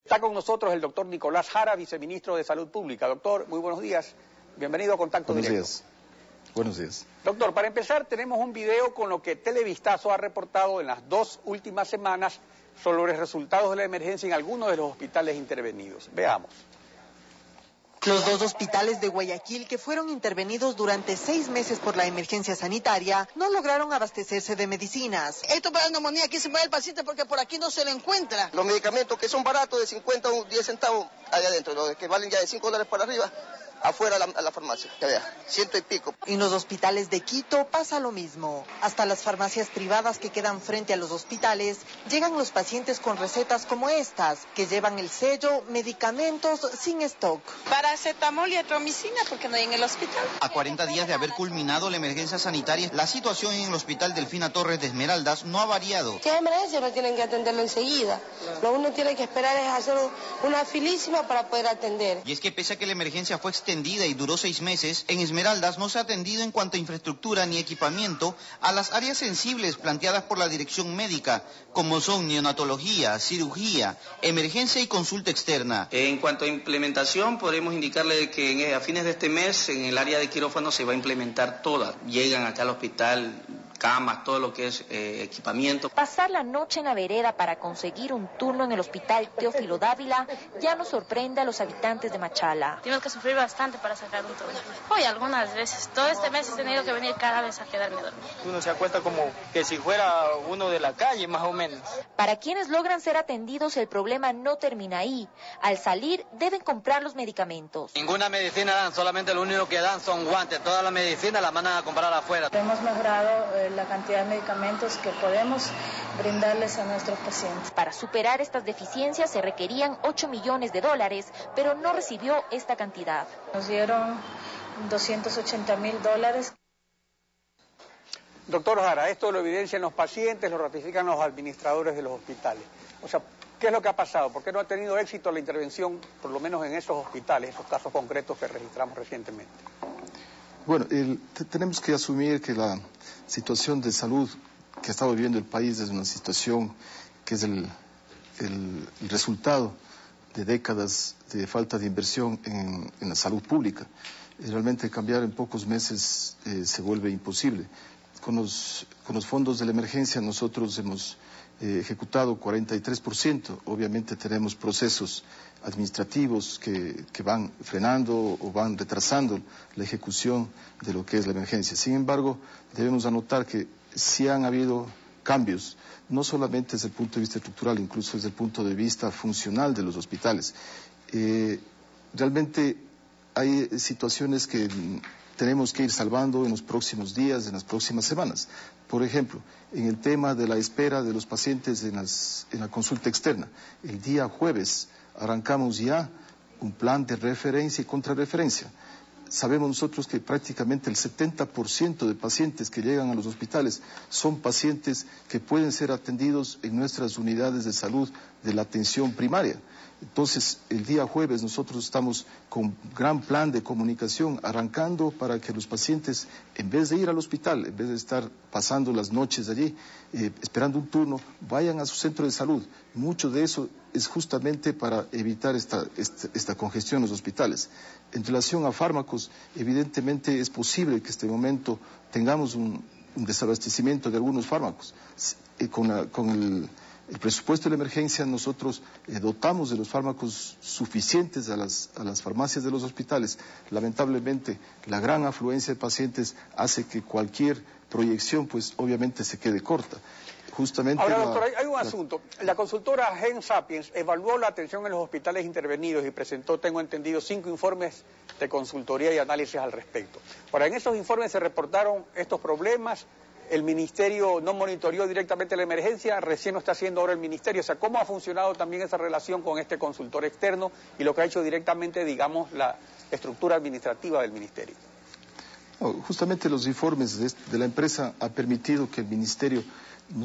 Está con nosotros el doctor Nicolás Jara, viceministro de Salud Pública. Doctor, muy buenos días. Bienvenido a Contacto Directo. Buenos días. Buenos días. Doctor, para empezar tenemos un video con lo que Televistazo ha reportado en las 2 últimas semanas sobre los resultados de la emergencia en algunos de los hospitales intervenidos. Veamos. Los 2 hospitales de Guayaquil, que fueron intervenidos durante 6 meses por la emergencia sanitaria, no lograron abastecerse de medicinas. Esto para la neumonía, aquí se va el paciente porque por aquí no se le encuentra. Los medicamentos que son baratos de 50 o 10 centavos allá adentro, los que valen ya de $5 para arriba, afuera a la farmacia, que vea, 100 y pico. En los hospitales de Quito pasa lo mismo. Hasta las farmacias privadas que quedan frente a los hospitales, llegan los pacientes con recetas como estas, que llevan el sello medicamentos sin stock. Paracetamol y atromicina, porque no hay en el hospital. A 40 días de haber culminado la emergencia sanitaria, la situación en el hospital Delfina Torres de Esmeraldas no ha variado. Si hay emergencia no tienen que atenderlo enseguida. Lo uno tiene que esperar es hacer una filísima para poder atender. Y es que pese a que la emergencia fue extendida y duró 6 meses, en Esmeraldas no se ha atendido en cuanto a infraestructura ni equipamiento a las áreas sensibles planteadas por la dirección médica, como son neonatología, cirugía, emergencia y consulta externa. En cuanto a implementación, podemos indicarle que a fines de este mes en el área de quirófano se va a implementar toda. Llegan acá al hospital camas, todo lo que es equipamiento. Pasar la noche en la vereda para conseguir un turno en el hospital Teófilo Dávila ya no sorprende a los habitantes de Machala. Tenemos que sufrir bastante para sacar un turno. Hoy algunas veces, todo este mes he tenido que venir cada vez a quedarme dormido. Uno se acuesta como que si fuera uno de la calle, más o menos. Para quienes logran ser atendidos, el problema no termina ahí. Al salir, deben comprar los medicamentos. Ninguna medicina dan, solamente lo único que dan son guantes. Toda la medicina la mandan a comprar afuera. Hemos mejorado la cantidad de medicamentos que podemos brindarles a nuestros pacientes. Para superar estas deficiencias se requerían $8 millones, pero no recibió esta cantidad. Nos dieron $280.000. Doctor Jara, esto lo evidencian los pacientes, lo ratifican los administradores de los hospitales. O sea, ¿qué es lo que ha pasado? ¿Por qué no ha tenido éxito la intervención, por lo menos en esos hospitales, esos casos concretos que registramos recientemente? Bueno, tenemos que asumir que la situación de salud que ha estado viviendo el país es una situación que es el resultado de décadas de falta de inversión en la salud pública. Realmente cambiar en pocos meses se vuelve imposible. Con los fondos de la emergencia nosotros hemos ejecutado 43%. Obviamente tenemos procesos administrativos que van frenando o van retrasando la ejecución de lo que es la emergencia. Sin embargo, debemos anotar que sí han habido cambios, no solamente desde el punto de vista estructural, incluso desde el punto de vista funcional de los hospitales. Realmente hay situaciones que tenemos que ir salvando en los próximos días, en las próximas semanas. Por ejemplo, en el tema de la espera de los pacientes en la consulta externa. El día jueves arrancamos ya un plan de referencia y contrarreferencia. Sabemos nosotros que prácticamente el 70% de pacientes que llegan a los hospitales son pacientes que pueden ser atendidos en nuestras unidades de salud de la atención primaria. Entonces, el día jueves nosotros estamos con un gran plan de comunicación arrancando para que los pacientes, en vez de ir al hospital, en vez de estar pasando las noches allí, esperando un turno, vayan a su centro de salud. Mucho de eso es justamente para evitar esta congestión en los hospitales. En relación a fármacos, evidentemente es posible que en este momento tengamos un desabastecimiento de algunos fármacos. Con el presupuesto de la emergencia nosotros dotamos de los fármacos suficientes a las farmacias de los hospitales. Lamentablemente, la gran afluencia de pacientes hace que cualquier proyección, pues obviamente se quede corta. Justamente ahora, doctor, hay un asunto. La consultora Gen Sapiens evaluó la atención en los hospitales intervenidos y presentó, tengo entendido, 5 informes de consultoría y análisis al respecto. Ahora, en esos informes se reportaron estos problemas. El ministerio no monitoreó directamente la emergencia, recién lo está haciendo ahora el ministerio. O sea, ¿cómo ha funcionado también esa relación con este consultor externo y lo que ha hecho directamente, digamos, la estructura administrativa del ministerio? Justamente los informes de la empresa han permitido que el ministerio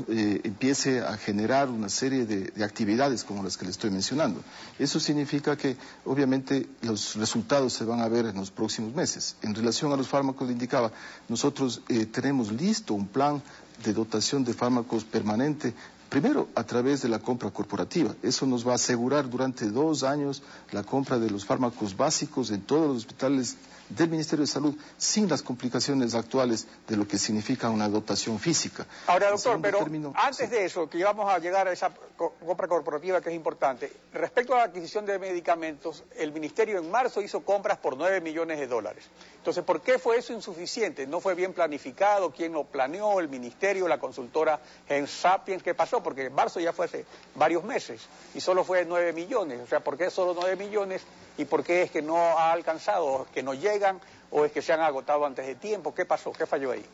empiece a generar una serie de actividades como las que le estoy mencionando. Eso significa que obviamente los resultados se van a ver en los próximos meses. En relación a los fármacos, le indicaba, nosotros tenemos listo un plan de dotación de fármacos permanente Primero, a través de la compra corporativa. Eso nos va a asegurar durante 2 años la compra de los fármacos básicos en todos los hospitales del Ministerio de Salud, sin las complicaciones actuales de lo que significa una dotación física. Ahora, doctor, pero antes de eso, que vamos a llegar a esa compra corporativa que es importante, respecto a la adquisición de medicamentos, el Ministerio en marzo hizo compras por 9 millones de dólares. Entonces, ¿por qué fue eso insuficiente? ¿No fue bien planificado? ¿Quién lo planeó? ¿El Ministerio, la consultora Gensapiens? ¿Qué pasó? Porque en marzo ya fue hace varios meses y solo fue 9 millones. O sea, ¿por qué solo 9 millones? ¿Y por qué es que no ha alcanzado, o que no llegan, o es que se han agotado antes de tiempo? ¿Qué pasó? ¿Qué falló ahí?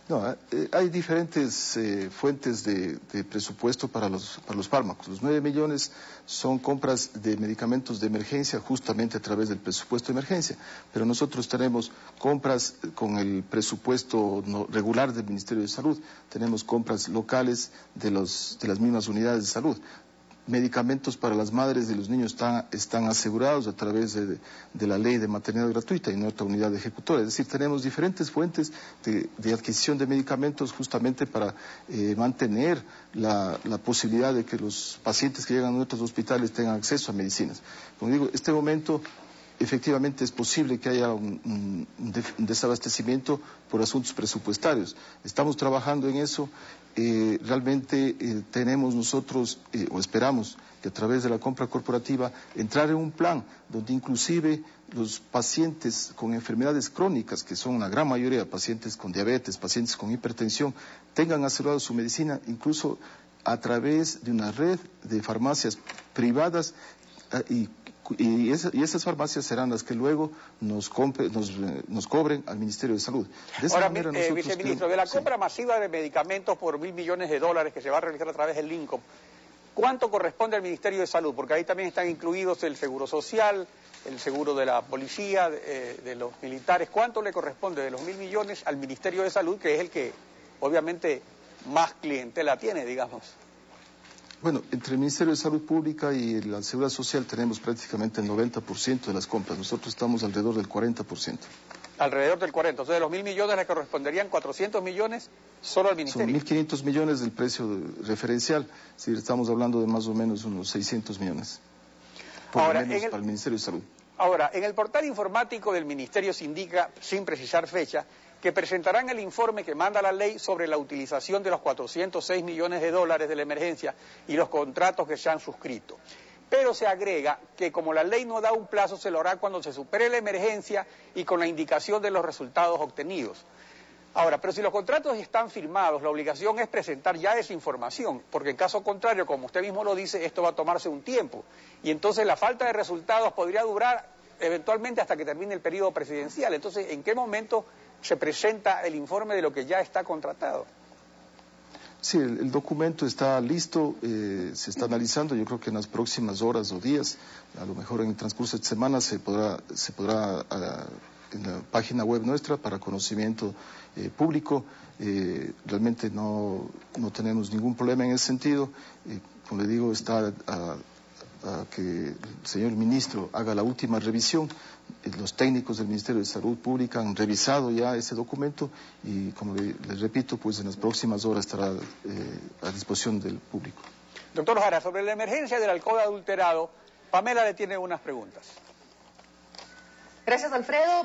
No, hay diferentes fuentes de presupuesto para los fármacos. Los 9 millones son compras de medicamentos de emergencia justamente a través del presupuesto de emergencia, pero nosotros tenemos compras con el presupuesto regular del Ministerio de Salud, tenemos compras locales de las mismas unidades de salud. Medicamentos para las madres y los niños están asegurados a través de la ley de maternidad gratuita y nuestra unidad ejecutora. Es decir, tenemos diferentes fuentes de adquisición de medicamentos justamente para mantener la posibilidad de que los pacientes que llegan a nuestros hospitales tengan acceso a medicinas. Como digo, este momento efectivamente es posible que haya un desabastecimiento por asuntos presupuestarios. Estamos trabajando en eso. Realmente tenemos nosotros, o esperamos, que a través de la compra corporativa entrar en un plan donde inclusive los pacientes con enfermedades crónicas, que son una gran mayoría, pacientes con diabetes, pacientes con hipertensión, tengan asegurado su medicina incluso a través de una red de farmacias privadas y esas farmacias serán las que luego nos cobren al Ministerio de Salud. Ahora, viceministro, de la compra masiva de medicamentos por 1.000 millones de dólares que se va a realizar a través del INCOM, ¿cuánto corresponde al Ministerio de Salud? Porque ahí también están incluidos el seguro social, el seguro de la policía, de los militares. ¿Cuánto le corresponde de los 1.000 millones al Ministerio de Salud, que es el que obviamente más clientela tiene, digamos? Bueno, entre el Ministerio de Salud Pública y la Seguridad Social tenemos prácticamente el 90% de las compras. Nosotros estamos alrededor del 40%. Alrededor del 40%. Entonces, de los 1.000 millones le corresponderían 400 millones solo al Ministerio. Son 1.500 millones del precio referencial. Es decir, estamos hablando de más o menos unos 600 millones. Para el Ministerio de Salud. Ahora, en el portal informático del Ministerio se indica, sin precisar fecha, que presentarán el informe que manda la ley sobre la utilización de los 406 millones de dólares de la emergencia y los contratos que se han suscrito. Pero se agrega que como la ley no da un plazo, se lo hará cuando se supere la emergencia y con la indicación de los resultados obtenidos. Ahora, pero si los contratos están firmados, la obligación es presentar ya esa información, porque en caso contrario, como usted mismo lo dice, esto va a tomarse un tiempo. Y entonces la falta de resultados podría durar eventualmente hasta que termine el periodo presidencial. Entonces, ¿en qué momento se presenta el informe de lo que ya está contratado? Sí, el documento está listo, se está analizando. Yo creo que en las próximas horas o días, a lo mejor en el transcurso de esta semana, se podrá en la página web nuestra para conocimiento público. Realmente no tenemos ningún problema en ese sentido. Como le digo, está a que el señor ministro haga la última revisión. Los técnicos del Ministerio de Salud Pública han revisado ya ese documento y, como les repito, pues en las próximas horas estará a disposición del público. Doctor Jara, sobre la emergencia del alcohol adulterado, Pamela le tiene unas preguntas. Gracias, Alfredo.